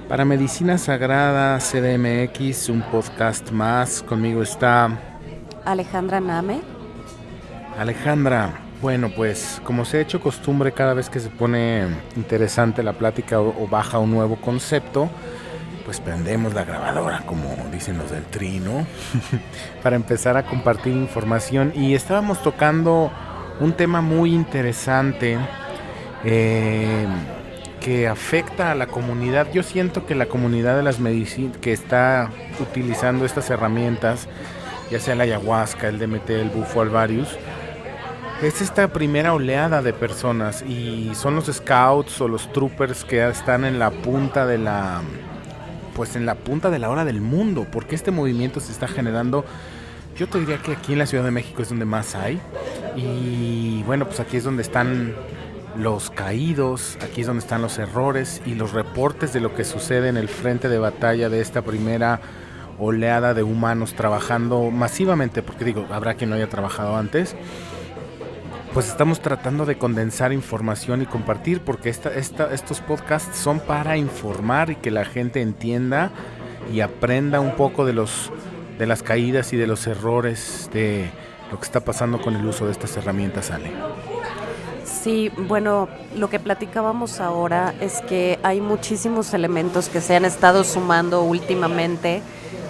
Para Medicina Sagrada CDMX, un podcast más. Conmigo está Alejandra Name. Alejandra. Bueno, pues como se ha hecho costumbre cada vez que se pone interesante la plática o baja un nuevo concepto, pues prendemos la grabadora, como dicen los del Tri, ¿no? Para empezar a compartir información. Y estábamos tocando un tema muy interesante que afecta a la comunidad. Yo siento que la comunidad de las medicinas que está utilizando estas herramientas, ya sea la ayahuasca, el DMT, el bufo alvarius, es esta primera oleada de personas y son los scouts o los troopers que están en la punta de la hora del mundo, porque este movimiento se está generando. Yo te diría que aquí en la Ciudad de México es donde más hay, y bueno, pues aquí es donde están los caídos, aquí es donde están los errores y los reportes de lo que sucede en el frente de batalla de esta primera oleada de humanos trabajando masivamente, porque digo, habrá quien no haya trabajado antes. Pues estamos tratando de condensar información y compartir, porque estos podcasts son para informar y que la gente entienda y aprenda un poco de las caídas y de los errores de lo que está pasando con el uso de estas herramientas, Ale. Sí, bueno, lo que platicábamos ahora es que hay muchísimos elementos que se han estado sumando últimamente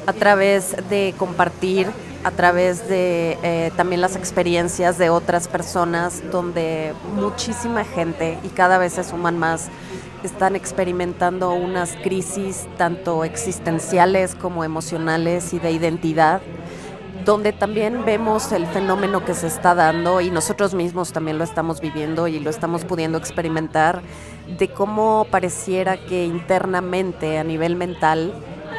a través de compartir, a través de también las experiencias de otras personas, donde muchísima gente, y cada vez se suman más, están experimentando unas crisis tanto existenciales como emocionales y de identidad, donde también vemos el fenómeno que se está dando, y nosotros mismos también lo estamos viviendo y lo estamos pudiendo experimentar, de cómo pareciera que internamente, a nivel mental,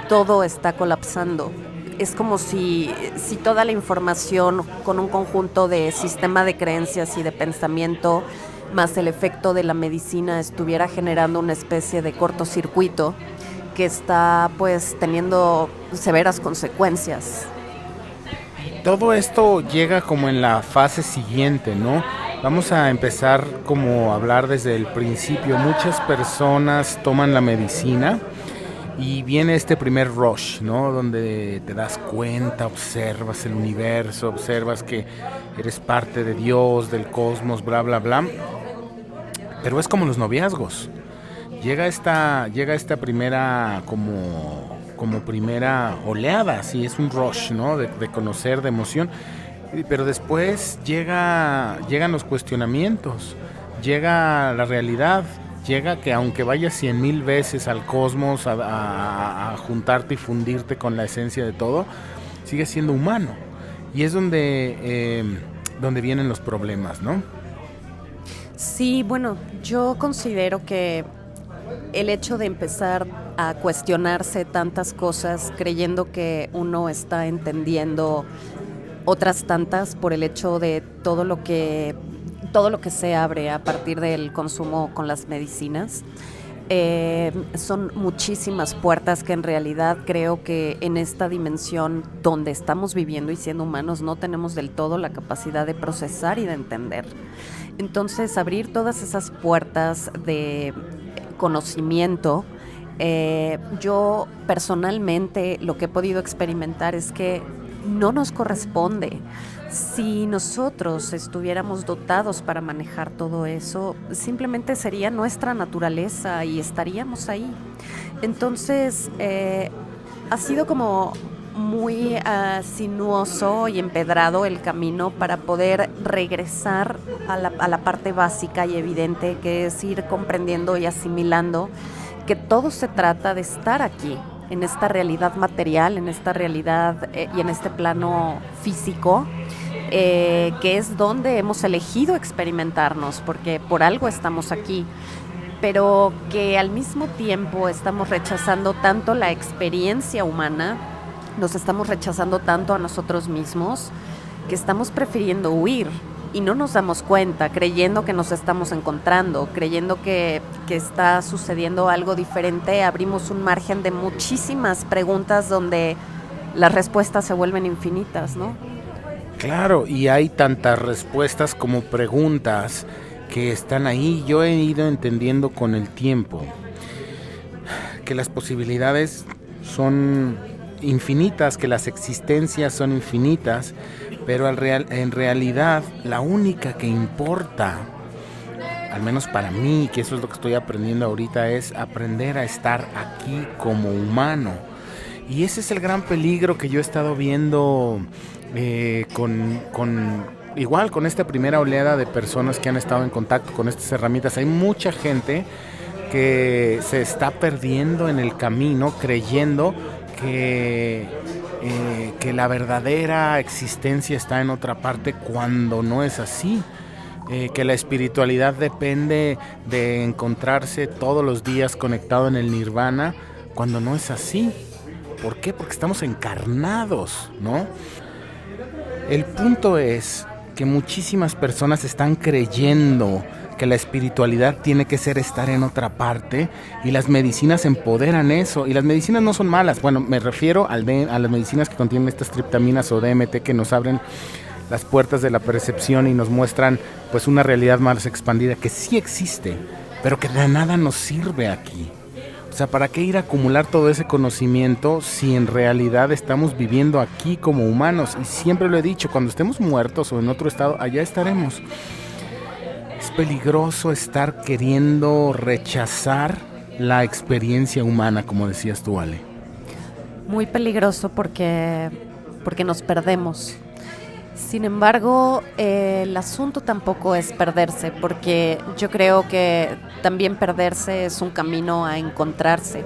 todo está colapsando. Es como si toda la información, con un conjunto de sistema de creencias y de pensamiento, más el efecto de la medicina, estuviera generando una especie de cortocircuito que está pues teniendo severas consecuencias. Todo esto llega como en la fase siguiente, ¿no? Vamos a empezar como a hablar desde el principio. Muchas personas toman la medicina y viene este primer rush, ¿no? Donde te das cuenta, observas el universo, observas que eres parte de Dios, del cosmos, bla, bla, bla. Pero es como los noviazgos. Llega esta primera como primera oleada, sí, es un rush, ¿no? De conocer, de emoción. Pero después llegan los cuestionamientos, llega la realidad. Llega que aunque vayas 100,000 veces al cosmos a juntarte y fundirte con la esencia de todo, sigues siendo humano. Y es donde vienen los problemas, ¿no? Sí, bueno, yo considero que el hecho de empezar a cuestionarse tantas cosas, creyendo que uno está entendiendo otras tantas por el hecho de todo lo que se abre a partir del consumo con las medicinas. Son muchísimas puertas que en realidad creo que en esta dimensión donde estamos viviendo y siendo humanos no tenemos del todo la capacidad de procesar y de entender. Entonces, abrir todas esas puertas de conocimiento, yo personalmente lo que he podido experimentar es que no nos corresponde. Si nosotros estuviéramos dotados para manejar todo eso, simplemente sería nuestra naturaleza y estaríamos ahí. Entonces, ha sido como muy sinuoso y empedrado el camino para poder regresar a la parte básica y evidente, que es ir comprendiendo y asimilando que todo se trata de estar aquí, en esta realidad material, en esta realidad y en este plano físico, que es donde hemos elegido experimentarnos, porque por algo estamos aquí, pero que al mismo tiempo estamos rechazando tanto la experiencia humana, nos estamos rechazando tanto a nosotros mismos, que estamos prefiriendo huir. Y no nos damos cuenta, creyendo que nos estamos encontrando, creyendo que está sucediendo algo diferente, abrimos un margen de muchísimas preguntas donde las respuestas se vuelven infinitas, ¿no? Claro, y hay tantas respuestas como preguntas que están ahí. Yo he ido entendiendo con el tiempo que las posibilidades son infinitas, que las existencias son infinitas, pero en realidad la única que importa, al menos para mí, que eso es lo que estoy aprendiendo ahorita, es aprender a estar aquí como humano. Y ese es el gran peligro que yo he estado viendo igual con esta primera oleada de personas que han estado en contacto con estas herramientas. Hay mucha gente que se está perdiendo en el camino creyendo que la verdadera existencia está en otra parte, cuando no es así. Que la espiritualidad depende de encontrarse todos los días conectado en el nirvana, cuando no es así. ¿Por qué? Porque estamos encarnados, ¿no? El punto es que muchísimas personas están creyendo que la espiritualidad tiene que ser estar en otra parte, y las medicinas empoderan eso. Y las medicinas no son malas. Bueno, me refiero a las medicinas que contienen estas triptaminas o DMT, que nos abren las puertas de la percepción y nos muestran pues una realidad más expandida que sí existe, pero que de nada nos sirve aquí. O sea, ¿para qué ir a acumular todo ese conocimiento si en realidad estamos viviendo aquí como humanos? Y siempre lo he dicho, cuando estemos muertos o en otro estado, allá estaremos. Es peligroso estar queriendo rechazar la experiencia humana, como decías tú, Ale. Muy peligroso porque nos perdemos. Sin embargo, el asunto tampoco es perderse, porque yo creo que también perderse es un camino a encontrarse.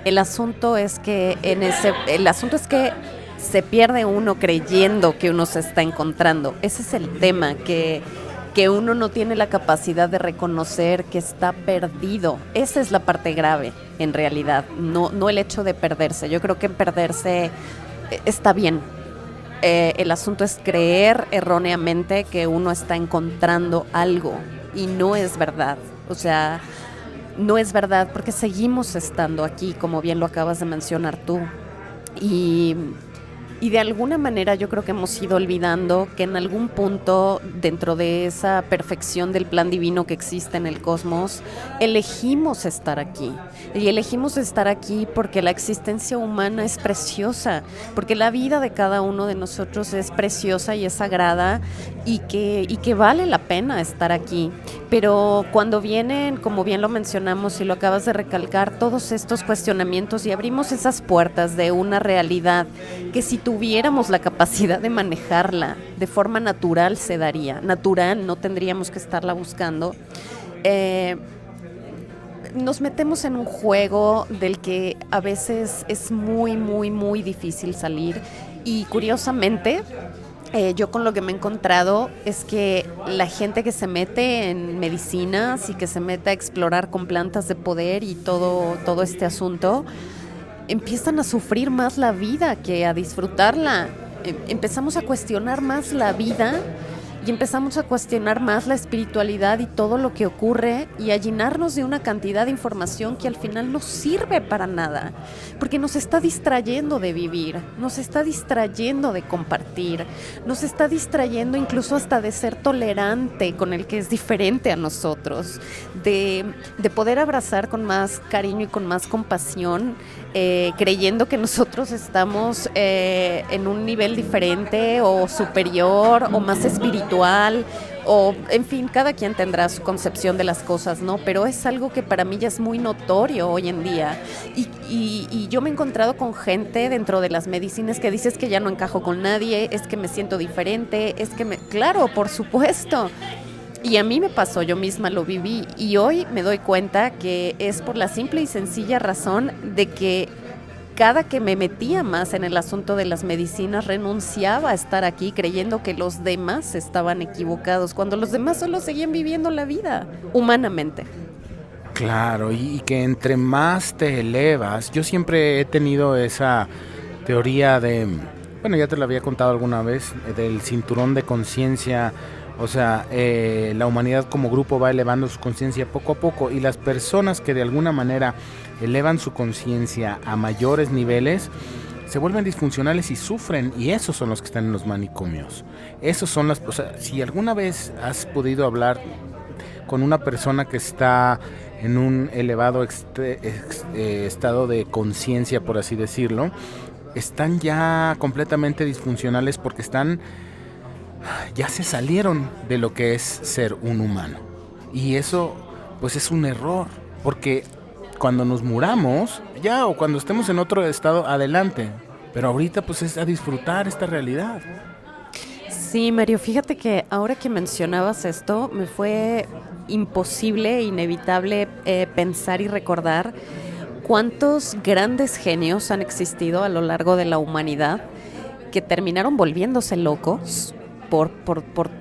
El asunto es que se pierde uno creyendo que uno se está encontrando. Ese es el tema, que uno no tiene la capacidad de reconocer que está perdido. Esa es la parte grave, en realidad, no el hecho de perderse. Yo creo que perderse está bien. El asunto es creer erróneamente que uno está encontrando algo, y no es verdad. O sea, no es verdad, porque seguimos estando aquí, como bien lo acabas de mencionar tú. Y de alguna manera yo creo que hemos ido olvidando que en algún punto, dentro de esa perfección del plan divino que existe en el cosmos, elegimos estar aquí. Y elegimos estar aquí porque la existencia humana es preciosa, porque la vida de cada uno de nosotros es preciosa y es sagrada, y que vale la pena estar aquí. Pero cuando vienen, como bien lo mencionamos y lo acabas de recalcar, todos estos cuestionamientos, y abrimos esas puertas de una realidad que, si tuviéramos la capacidad de manejarla de forma natural, se daría. Natural, no tendríamos que estarla buscando. Nos metemos en un juego del que a veces es muy, muy, muy difícil salir. Y curiosamente, yo con lo que me he encontrado es que la gente que se mete en medicinas y que se mete a explorar con plantas de poder y todo este asunto, empiezan a sufrir más la vida que a disfrutarla. Empezamos a cuestionar más la vida y empezamos a cuestionar más la espiritualidad y todo lo que ocurre, y a llenarnos de una cantidad de información que al final no sirve para nada, porque nos está distrayendo de vivir, nos está distrayendo de compartir, nos está distrayendo incluso hasta de ser tolerante con el que es diferente a nosotros, de poder abrazar con más cariño y con más compasión, creyendo que nosotros estamos en un nivel diferente o superior o más espiritual, o en fin, cada quien tendrá su concepción de las cosas, ¿no? Pero es algo que para mí ya es muy notorio hoy en día, y yo me he encontrado con gente dentro de las medicinas que dice: es que ya no encajo con nadie, es que me siento diferente, claro, por supuesto. Y a mí me pasó, yo misma lo viví, y hoy me doy cuenta que es por la simple y sencilla razón de que cada que me metía más en el asunto de las medicinas, renunciaba a estar aquí creyendo que los demás estaban equivocados, cuando los demás solo seguían viviendo la vida humanamente. Claro, y que entre más te elevas, yo siempre he tenido esa teoría de, bueno, ya te lo había contado alguna vez, del cinturón de conciencia. O sea, la humanidad como grupo va elevando su conciencia poco a poco, y las personas que de alguna manera elevan su conciencia a mayores niveles se vuelven disfuncionales y sufren, y esos son los que están en los manicomios. Esos son o sea, si alguna vez has podido hablar, con una persona que está en un elevado estado de conciencia, por así decirlo, están ya completamente disfuncionales porque ya se salieron de lo que es ser un humano. Y eso pues es un error, porque cuando nos muramos, ya, o cuando estemos en otro estado, adelante. Pero ahorita pues es a disfrutar esta realidad. Sí, Mario, fíjate que ahora que mencionabas esto, me fue imposible, inevitable pensar y recordar cuántos grandes genios han existido a lo largo de la humanidad que terminaron volviéndose locos por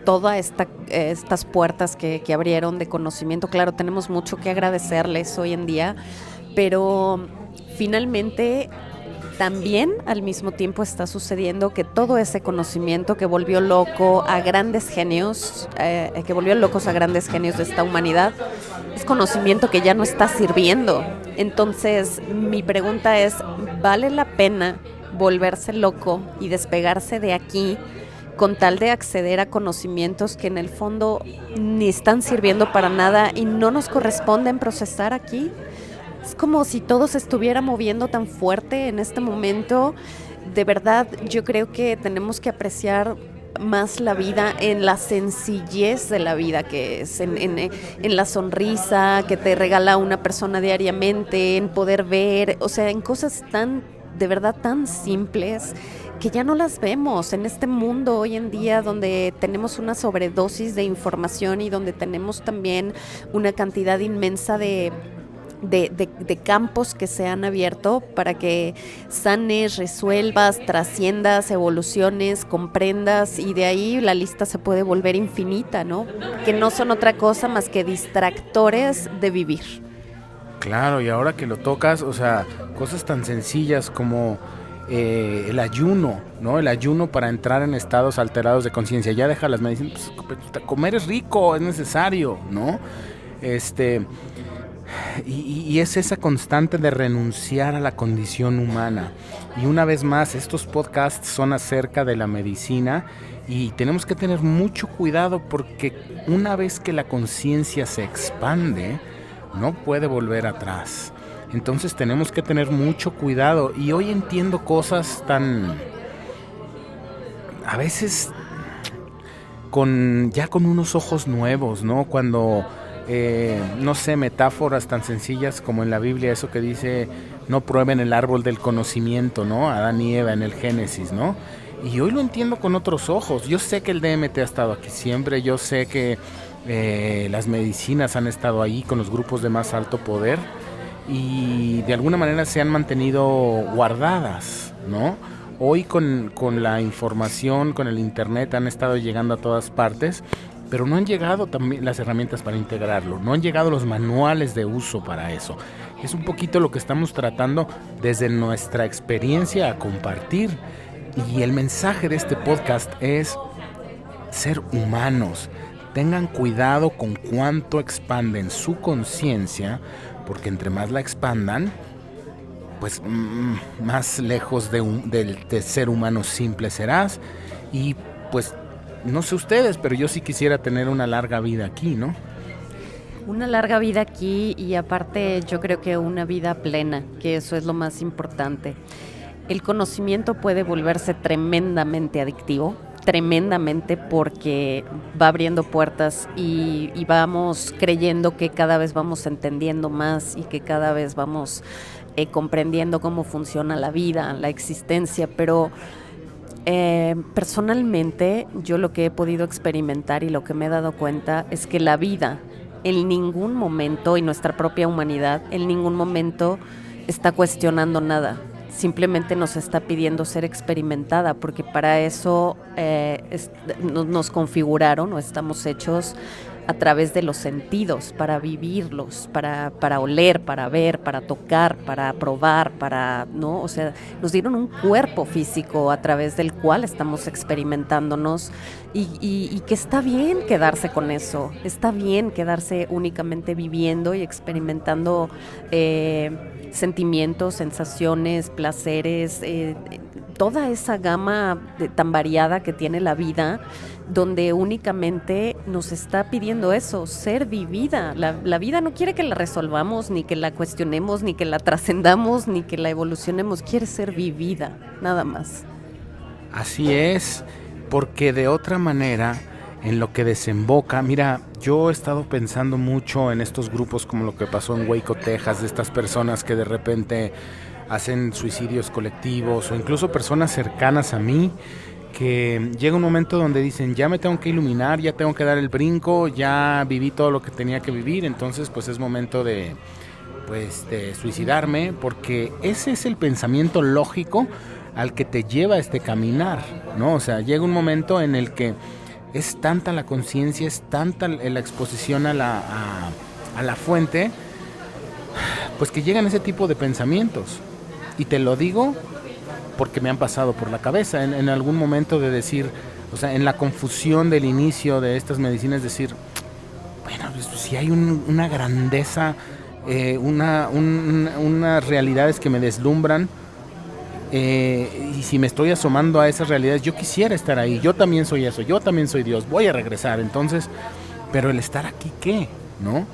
todas estas puertas que abrieron de conocimiento. Claro, tenemos mucho que agradecerles hoy en día, pero finalmente también al mismo tiempo está sucediendo que todo ese conocimiento que volvió loco a grandes genios, que volvió locos a grandes genios de esta humanidad, es conocimiento que ya no está sirviendo. Entonces, mi pregunta es, ¿vale la pena volverse loco y despegarse de aquí con tal de acceder a conocimientos que en el fondo ni están sirviendo para nada y no nos corresponden procesar aquí? Es como si todo se estuviera moviendo tan fuerte en este momento. De verdad, yo creo que tenemos que apreciar más la vida en la sencillez de la vida que es, en la sonrisa que te regala una persona diariamente, en poder ver, o sea, en cosas de verdad tan simples que ya no las vemos en este mundo hoy en día donde tenemos una sobredosis de información y donde tenemos también una cantidad inmensa de campos que se han abierto para que sanes, resuelvas, trasciendas, evoluciones, comprendas, y de ahí la lista se puede volver infinita, ¿no? Que no son otra cosa más que distractores de vivir. Claro, y ahora que lo tocas, o sea, cosas tan sencillas como el ayuno, ¿no? El ayuno para entrar en estados alterados de conciencia. Ya deja las medicinas, pues, comer es rico, es necesario, ¿no? Y es esa constante de renunciar a la condición humana. Y una vez más, estos podcasts son acerca de la medicina y tenemos que tener mucho cuidado porque una vez que la conciencia se expande, no puede volver atrás. Entonces tenemos que tener mucho cuidado. Y hoy entiendo cosas a veces con unos ojos nuevos, ¿no? Cuando no sé, metáforas tan sencillas como en la Biblia, eso que dice, no prueben el árbol del conocimiento, ¿no? Adán y Eva en el Génesis, ¿no? Y hoy lo entiendo con otros ojos. Yo sé que el DMT ha estado aquí siempre, yo sé que las medicinas han estado ahí con los grupos de más alto poder y de alguna manera se han mantenido guardadas, ¿no? Hoy con la información, con el internet han estado llegando a todas partes, pero no han llegado también las herramientas para integrarlo, no han llegado los manuales de uso para eso. Es un poquito lo que estamos tratando desde nuestra experiencia a compartir. Y el mensaje de este podcast es ser humanos. Tengan cuidado con cuánto expanden su conciencia, porque entre más la expandan, pues más lejos de ser humano simple serás. Y pues no sé ustedes, pero yo sí quisiera tener una larga vida aquí, ¿no? Una larga vida aquí y aparte yo creo que una vida plena, que eso es lo más importante. El conocimiento puede volverse tremendamente adictivo, tremendamente, porque va abriendo puertas y vamos creyendo que cada vez vamos entendiendo más y que cada vez vamos comprendiendo cómo funciona la vida, la existencia, pero personalmente yo lo que he podido experimentar y lo que me he dado cuenta es que la vida en ningún momento, y nuestra propia humanidad en ningún momento está cuestionando nada. Simplemente nos está pidiendo ser experimentada, porque para eso nos configuraron o estamos hechos a través de los sentidos, para vivirlos, para oler, para ver, para tocar, para probar, ¿no? O sea, nos dieron un cuerpo físico a través del cual estamos experimentándonos y que está bien quedarse con eso, está bien quedarse únicamente viviendo y experimentando sentimientos, sensaciones, placeres, toda esa gama tan variada que tiene la vida, donde únicamente nos está pidiendo eso, ser vivida. La vida no quiere que la resolvamos, ni que la cuestionemos, ni que la trascendamos, ni que la evolucionemos, quiere ser vivida, nada más. Así es, porque de otra manera, en lo que desemboca, mira, yo he estado pensando mucho en estos grupos como lo que pasó en Waco, Texas, de estas personas que de repente hacen suicidios colectivos o incluso personas cercanas a mí, que llega un momento donde dicen, ya me tengo que iluminar, ya tengo que dar el brinco, ya viví todo lo que tenía que vivir, entonces pues es momento de suicidarme, porque ese es el pensamiento lógico al que te lleva este caminar, ¿no? O sea, llega un momento en el que es tanta la conciencia, es tanta la exposición a la fuente, pues que llegan ese tipo de pensamientos. Y te lo digo porque me han pasado por la cabeza en algún momento de decir, o sea, en la confusión del inicio de estas medicinas, decir, bueno, pues, si hay una grandeza, unas realidades que me deslumbran, y si me estoy asomando a esas realidades, yo quisiera estar ahí, yo también soy eso, yo también soy Dios, voy a regresar, entonces, pero el estar aquí, ¿qué? ¿No?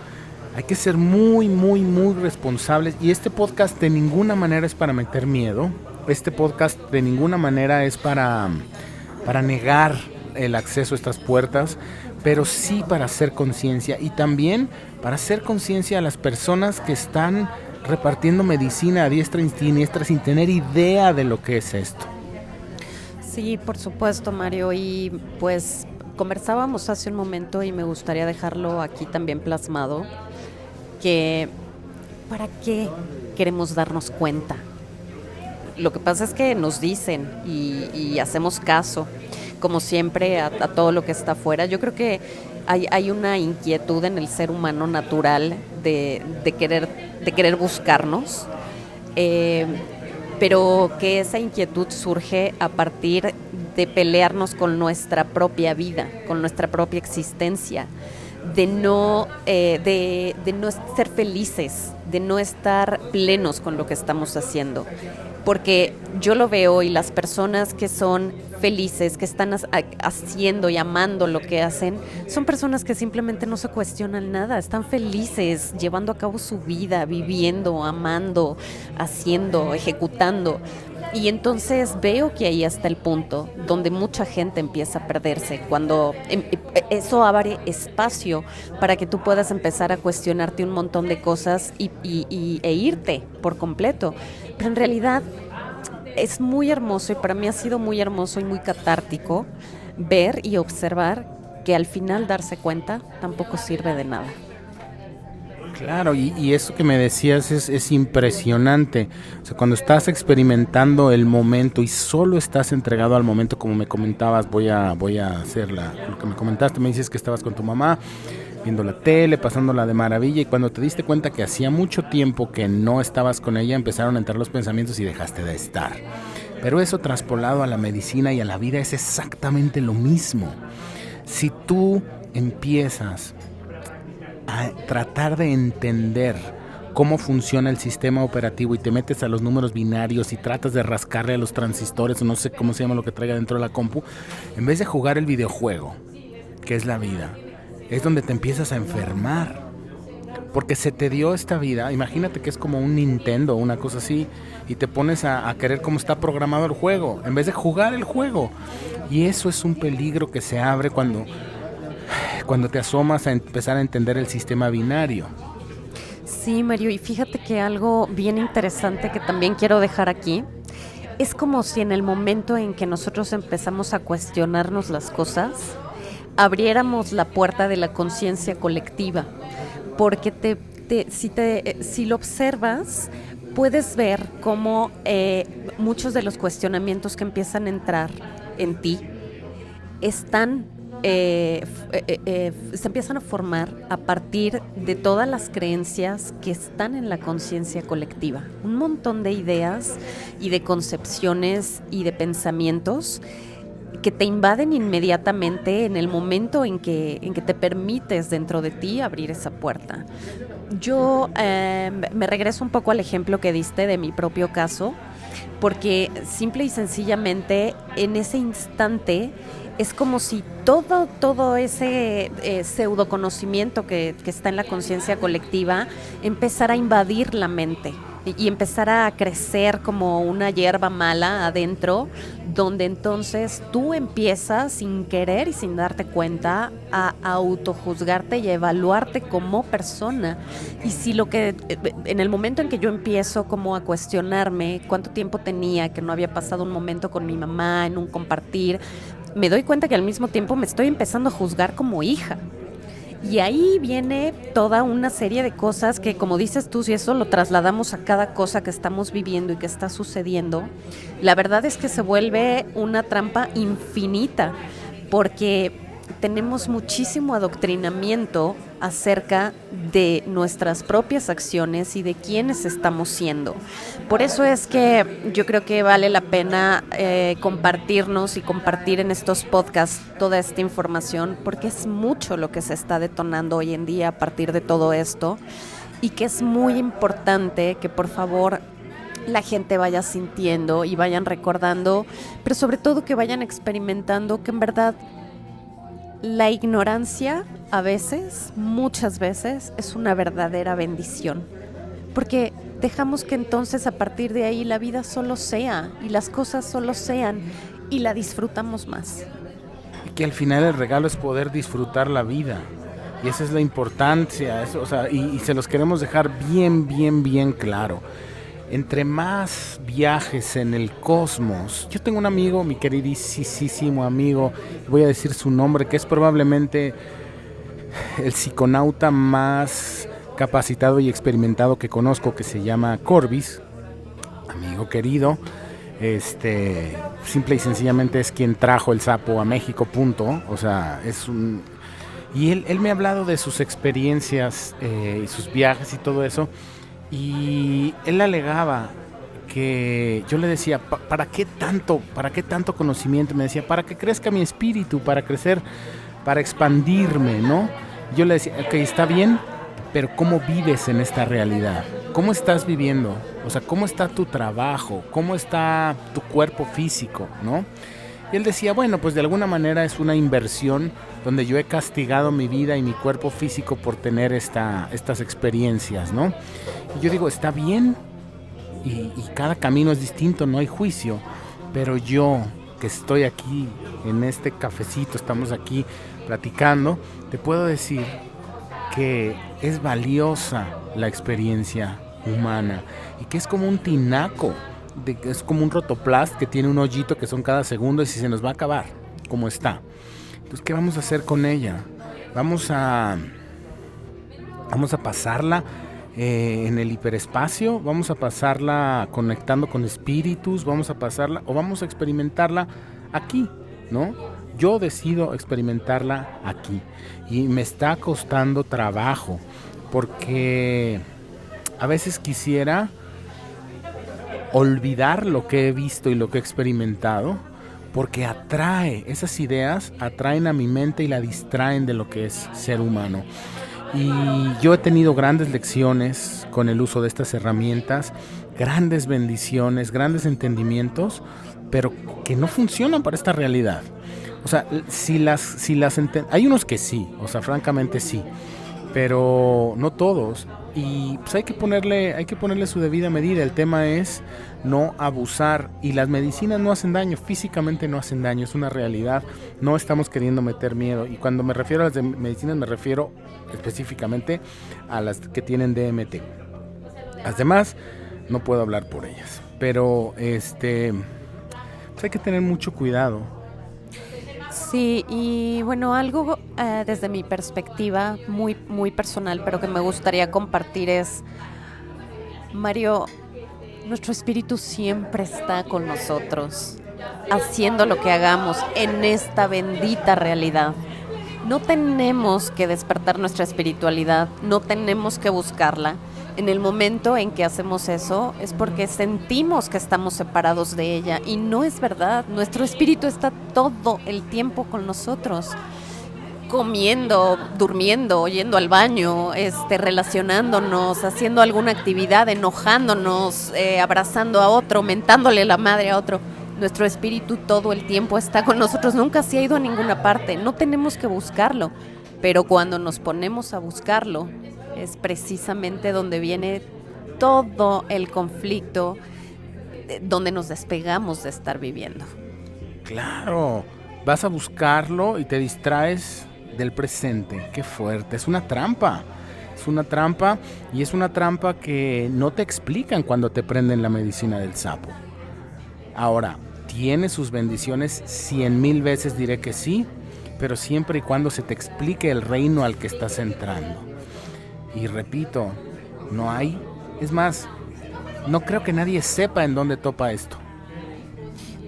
Hay que ser muy, muy, muy responsables, y este podcast de ninguna manera es para meter miedo, este podcast de ninguna manera es para negar el acceso a estas puertas, pero sí para hacer conciencia, y también para hacer conciencia a las personas que están repartiendo medicina a diestra y siniestra sin tener idea de lo que es esto. Sí, por supuesto, Mario, y pues conversábamos hace un momento y me gustaría dejarlo aquí también plasmado, que ¿para qué queremos darnos cuenta? Lo que pasa es que nos dicen y hacemos caso, como siempre, a todo lo que está afuera. Yo creo que hay una inquietud en el ser humano natural de querer buscarnos, pero que esa inquietud surge a partir de pelearnos con nuestra propia vida, con nuestra propia existencia, de no ser felices, de no estar plenos con lo que estamos haciendo. Porque yo lo veo, y las personas que son felices, que están haciendo y amando lo que hacen, son personas que simplemente no se cuestionan nada, están felices llevando a cabo su vida, viviendo, amando, haciendo, ejecutando. Y entonces veo que ahí está el punto donde mucha gente empieza a perderse, cuando eso abre espacio para que tú puedas empezar a cuestionarte un montón de cosas e irte por completo. Pero en realidad es muy hermoso, y para mí ha sido muy hermoso y muy catártico ver y observar que al final darse cuenta tampoco sirve de nada. Claro, y eso que me decías es impresionante. O sea, cuando estás experimentando el momento y solo estás entregado al momento, como me comentabas, voy a hacer lo que me comentaste, me dices que estabas con tu mamá, viendo la tele, pasándola de maravilla, y cuando te diste cuenta que hacía mucho tiempo que no estabas con ella, empezaron a entrar los pensamientos y dejaste de estar. Pero eso traspolado a la medicina y a la vida es exactamente lo mismo. Si tú empiezas a tratar de entender cómo funciona el sistema operativo y te metes a los números binarios y tratas de rascarle a los transistores, o no sé cómo se llama lo que traiga dentro de la compu, en vez de jugar el videojuego, que es la vida, es donde te empiezas a enfermar. Porque se te dio esta vida, imagínate que es como un Nintendo, una cosa así, y te pones a querer cómo está programado el juego, en vez de jugar el juego. Y eso es un peligro que se abre cuando te asomas a empezar a entender el sistema binario. Sí, Mario, y fíjate que algo bien interesante que también quiero dejar aquí, es como si en el momento en que nosotros empezamos a cuestionarnos las cosas, abriéramos la puerta de la conciencia colectiva, porque si lo observas, puedes ver cómo muchos de los cuestionamientos que empiezan a entrar en ti se empiezan a formar a partir de todas las creencias que están en la conciencia colectiva. Un montón de ideas y de concepciones y de pensamientos que te invaden inmediatamente en el momento en que te permites dentro de ti abrir esa puerta. Yo me regreso un poco al ejemplo que diste de mi propio caso. porque simple y sencillamente en ese instante es como si todo ese pseudo conocimiento que está en la conciencia colectiva empezara a invadir la mente y empezara a crecer como una hierba mala adentro, donde entonces tú empiezas sin querer y sin darte cuenta a autojuzgarte y a evaluarte como persona. Y si en el momento en que yo empiezo como a cuestionarme cuánto tiempo tenía que no había pasado un momento con mi mamá en un compartir, me doy cuenta que al mismo tiempo me estoy empezando a juzgar como hija. Y ahí viene toda una serie de cosas que, como dices tú, si eso lo trasladamos a cada cosa que estamos viviendo y que está sucediendo, la verdad es que se vuelve una trampa infinita, porque tenemos muchísimo adoctrinamiento acerca de nuestras propias acciones y de quiénes estamos siendo. Por eso es que yo creo que vale la pena compartirnos y compartir en estos podcasts toda esta información, porque es mucho lo que se está detonando hoy en día a partir de todo esto, y que es muy importante que por favor la gente vaya sintiendo y vayan recordando, pero sobre todo que vayan experimentando que en verdad la ignorancia a veces, muchas veces, es una verdadera bendición, porque dejamos que entonces a partir de ahí la vida solo sea y las cosas solo sean y la disfrutamos más. Y que al final el regalo es poder disfrutar la vida, y esa es la importancia, eso, o sea, y se los queremos dejar bien claro. Entre más viajes en el cosmos, yo tengo un amigo, mi queridísimo amigo, voy a decir su nombre, que es probablemente el psiconauta más capacitado y experimentado que conozco, que se llama Corbis, amigo querido. Simple y sencillamente es quien trajo el sapo a México, punto. O sea, y él me ha hablado de sus experiencias y sus viajes y todo eso. Y él alegaba que yo le decía, ¿para qué tanto conocimiento? Me decía, para que crezca mi espíritu, para crecer, para expandirme, ¿no? Yo le decía, ok, está bien, pero ¿cómo vives en esta realidad? ¿Cómo estás viviendo? O sea, ¿cómo está tu trabajo? ¿Cómo está tu cuerpo físico, no? Y él decía, bueno, pues de alguna manera es una inversión donde yo he castigado mi vida y mi cuerpo físico por tener estas experiencias, ¿no? Y yo digo, está bien, y cada camino es distinto, no hay juicio, pero yo que estoy aquí en este cafecito, estamos aquí platicando, te puedo decir que es valiosa la experiencia humana y que es como un tinaco, es como un rotoplast que tiene un hoyito que son cada segundo y si se nos va a acabar, como está. Entonces, ¿qué vamos a hacer con ella? Vamos a pasarla en el hiperespacio, vamos a pasarla conectando con espíritus, vamos a pasarla o vamos a experimentarla aquí, ¿no? Yo decido experimentarla aquí y me está costando trabajo porque a veces quisiera olvidar lo que he visto y lo que he experimentado, porque esas ideas atraen a mi mente y la distraen de lo que es ser humano. Y yo he tenido grandes lecciones con el uso de estas herramientas, grandes bendiciones, grandes entendimientos, pero que no funcionan para esta realidad. O sea, hay unos que sí, o sea, francamente sí, pero no todos. Y pues hay que ponerle su debida medida. El tema es no abusar, y las medicinas no hacen daño, físicamente no hacen daño, es una realidad. No estamos queriendo meter miedo, y cuando me refiero a las medicinas me refiero específicamente a las que tienen DMT. Las demás no puedo hablar por ellas, pero pues hay que tener mucho cuidado. Sí, y bueno, algo desde mi perspectiva muy, muy personal, pero que me gustaría compartir es, Mario, nuestro espíritu siempre está con nosotros, haciendo lo que hagamos en esta bendita realidad. No tenemos que despertar nuestra espiritualidad, no tenemos que buscarla. En el momento en que hacemos eso es porque sentimos que estamos separados de ella, y no es verdad. Nuestro espíritu está todo el tiempo con nosotros. comiendo, durmiendo, yendo al baño, relacionándonos, haciendo alguna actividad, enojándonos, abrazando a otro, mentándole la madre a otro. Nuestro espíritu todo el tiempo está con nosotros, nunca se ha ido a ninguna parte, no tenemos que buscarlo, pero cuando nos ponemos a buscarlo es precisamente donde viene todo el conflicto, donde nos despegamos de estar viviendo. Claro, vas a buscarlo y te distraes del presente. Qué fuerte, es una trampa. Es una trampa y es una trampa que no te explican cuando te prenden la medicina del sapo. Ahora, ¿tiene sus bendiciones? 100,000 veces diré que sí, pero siempre y cuando se te explique el reino al que estás entrando. Y repito, no hay, es más, no creo que nadie sepa en dónde topa esto.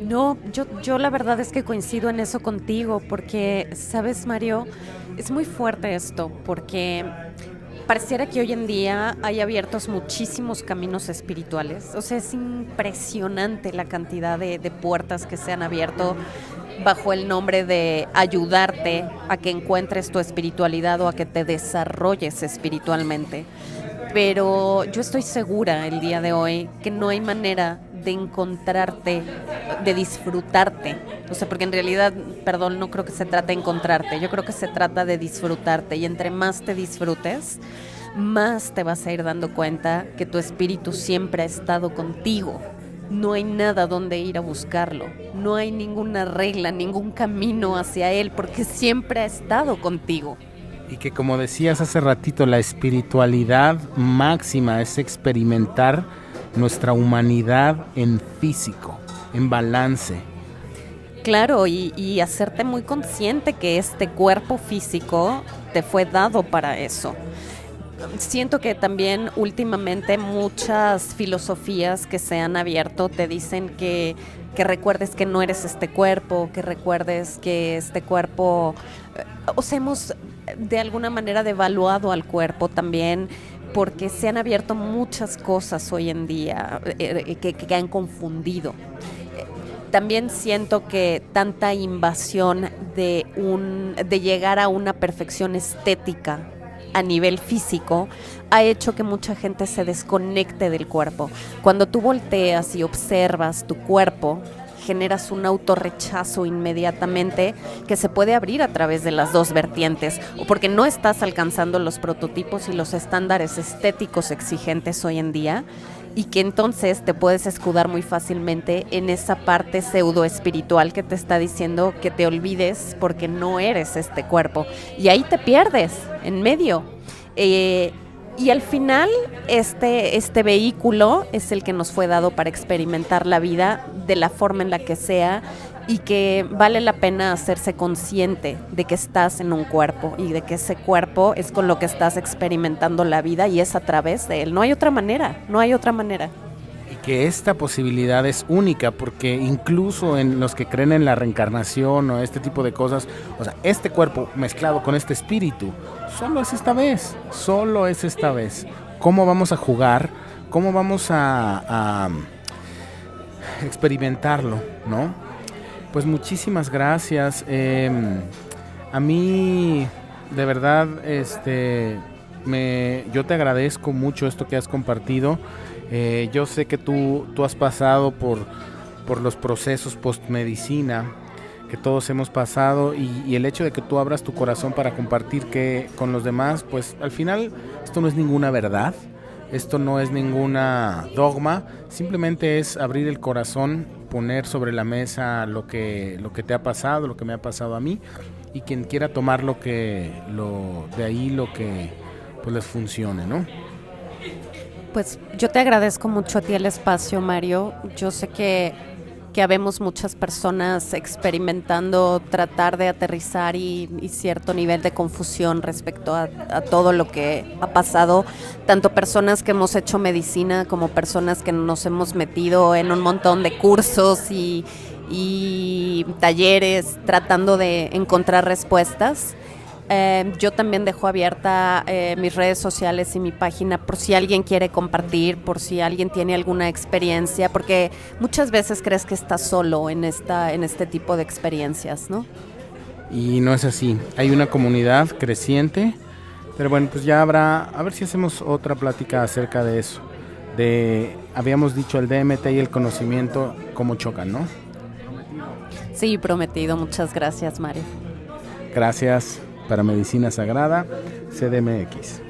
No, yo la verdad es que coincido en eso contigo, porque, ¿sabes, Mario? Es muy fuerte esto, porque pareciera que hoy en día hay abiertos muchísimos caminos espirituales. O sea, es impresionante la cantidad de puertas que se han abierto bajo el nombre de ayudarte a que encuentres tu espiritualidad o a que te desarrolles espiritualmente. Pero yo estoy segura el día de hoy que no hay manera de encontrarte, de disfrutarte. O sea, porque en realidad, perdón, no creo que se trate de encontrarte, yo creo que se trata de disfrutarte. Y entre más te disfrutes, más te vas a ir dando cuenta que tu espíritu siempre ha estado contigo. No hay nada donde ir a buscarlo, no hay ninguna regla, ningún camino hacia él, porque siempre ha estado contigo. Y que, como decías hace ratito, la espiritualidad máxima es experimentar nuestra humanidad en físico, en balance. Claro, y hacerte muy consciente que este cuerpo físico te fue dado para eso. Siento que también últimamente muchas filosofías que se han abierto te dicen que recuerdes que no eres este cuerpo, que recuerdes que este cuerpo, o sea, hemos de alguna manera devaluado al cuerpo también, porque se han abierto muchas cosas hoy en día que han confundido. También siento que tanta invasión de llegar a una perfección estética a nivel físico ha hecho que mucha gente se desconecte del cuerpo. Cuando tú volteas y observas tu cuerpo, generas un autorrechazo inmediatamente que se puede abrir a través de las dos vertientes, o porque no estás alcanzando los prototipos y los estándares estéticos exigentes hoy en día, y que entonces te puedes escudar muy fácilmente en esa parte pseudo espiritual que te está diciendo que te olvides porque no eres este cuerpo, y ahí te pierdes en medio. Y al final este vehículo es el que nos fue dado para experimentar la vida de la forma en la que sea, y que vale la pena hacerse consciente de que estás en un cuerpo y de que ese cuerpo es con lo que estás experimentando la vida, y es a través de él. No hay otra manera, no hay otra manera. Y que esta posibilidad es única, porque incluso en los que creen en la reencarnación o este tipo de cosas, o sea, este cuerpo mezclado con este espíritu, solo es esta vez, solo es esta vez. ¿Cómo vamos a jugar? ¿Cómo vamos a experimentarlo, no? Pues muchísimas gracias. A mí, de verdad, yo te agradezco mucho esto que has compartido. Yo sé que tú has pasado por los procesos post-medicina que todos hemos pasado, y el hecho de que tú abras tu corazón para compartir con los demás, pues al final esto no es ninguna verdad, esto no es ninguna dogma, simplemente es abrir el corazón, poner sobre la mesa lo que te ha pasado, lo que me ha pasado a mí, y quien quiera tomar de ahí lo que pues les funcione, ¿no? Pues yo te agradezco mucho a ti el espacio, Mario. Yo sé que habemos muchas personas experimentando tratar de aterrizar y cierto nivel de confusión respecto a todo lo que ha pasado, tanto personas que hemos hecho medicina como personas que nos hemos metido en un montón de cursos y talleres tratando de encontrar respuestas. Yo también dejo abierta mis redes sociales y mi página por si alguien quiere compartir, por si alguien tiene alguna experiencia, porque muchas veces crees que estás solo en este tipo de experiencias, ¿no? y no es así. Hay una comunidad creciente, pero bueno, pues ya habrá, a ver si hacemos otra plática acerca de eso. Habíamos dicho el DMT y el conocimiento, cómo chocan, ¿no? Sí, prometido. Muchas gracias, Mario. Gracias. Para Medicina Sagrada, CDMX.